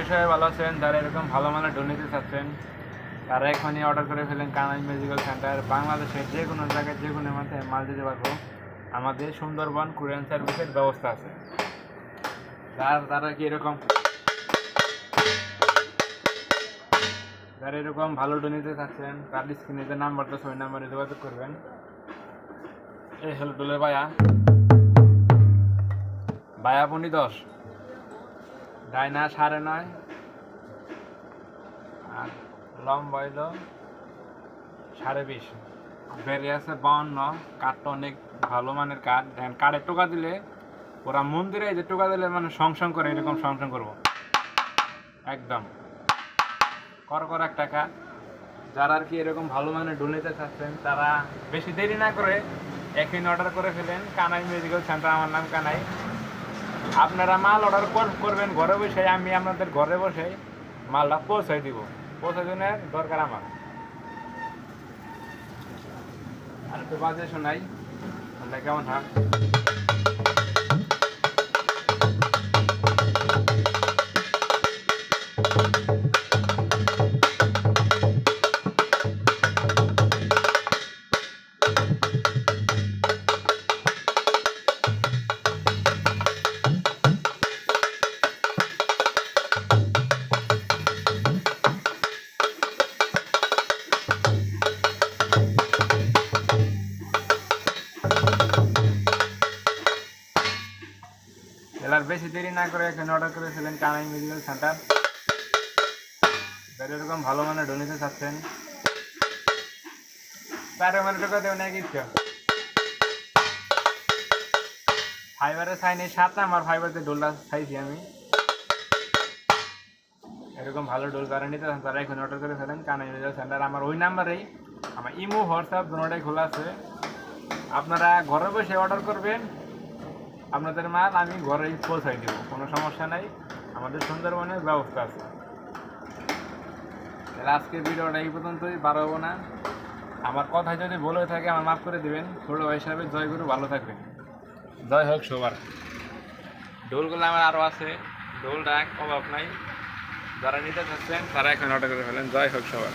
সবাই ভালো আছেন। যারা এরকম ভালো মানের ঢোল নিতে চাচ্ছেন তারা এখনই অর্ডার করে ফেলেন কানাই মিউজিক্যাল সেন্টার। বাংলাদেশের যে কোনো জায়গায় যে কোনো মাঠে মাল দিতে পারবো। আমাদের সুন্দরবন কুরিয়ান সার্ভিসের ব্যবস্থা আছে। যারা এরকম ভালো ঢোল নিতে চাচ্ছেন তার স্ক্রিনে যে নাম্বারটা আছে ওই নাম্বারে যোগাযোগ করবেন। এই হলো ঢোলের বায়া 10 ডাইনা 9.5 আর লম্বা হইল 20.5, বেরিয়ে আছে 52। কাঠটা অনেক ভালো মানের কাঠ। দেখেন কাঠে টোকা দিলে ওরা মন্দিরে যে টোকা দিলে মানে সংসং করে, এরকম সংসং করবো একদম কর একটা কাঠ। যারা আর কি এরকম ভালো মানের ঢোল নিতে চাচ্ছেন তারা বেশি দেরি না করে এখনই অর্ডার করে ফেলেন কানাই মিউজিক্যাল সেন্টার। আমার নাম কানাই। আপনারা মাল অর্ডার করবেন ঘরে বসে, আমি আপনাদের ঘরে বসে মালটা পৌঁছাই দিব। পৌঁছে দিনের দরকার আমার। আর একটু বাজে শোনাই, কেমন হয়? এবার বেশি দেরি না করে এখানে অর্ডার করে ফেলেন কানাই মিউজিক্যাল সেন্টার। এরকম ভালো মানের ঢোল নিতে চাচ্ছেন তারে মানে টাকা দেবেন এক ইচ্ছা। ফাইবারে চাইনি 7 নাম্বার ফাইবারতে ঢোলটা চাইছি আমি। এরকম ভালো ঢোল যারা নিতে চান তারা এখন অর্ডার করে ফেলেন কানাই মিউজিক্যাল সেন্টার। আমার ওই নাম্বারেই আমার ইমো হোয়াটসঅ্যাপ দুটোটাই খোলা আছে। আপনারা ঘরে বসে অর্ডার করবেন, আপনাদের মাল আমি ঘরেই পৌঁছাই দেবো, কোনো সমস্যা নাই। আমাদের সুন্দরবনের ব্যবস্থা আছে। তাহলে আজকের ভিডিওটা এই পর্যন্তই, বাড়াবো না। আমার কথায় যদি ভুল হয়ে থাকে আমার মাফ করে দিবেন। ছোটো ভাই হিসাবে জয় গুরু, ভালো থাকবেন। জয় হোক সবার। ঢোলগুলো আমার আরও আছে, ঢোল রাখ অভাব নাই। যারা নিতে চাচ্ছেন তারা এখন অর্ডার করে ফেলেন। জয় হোক সবার।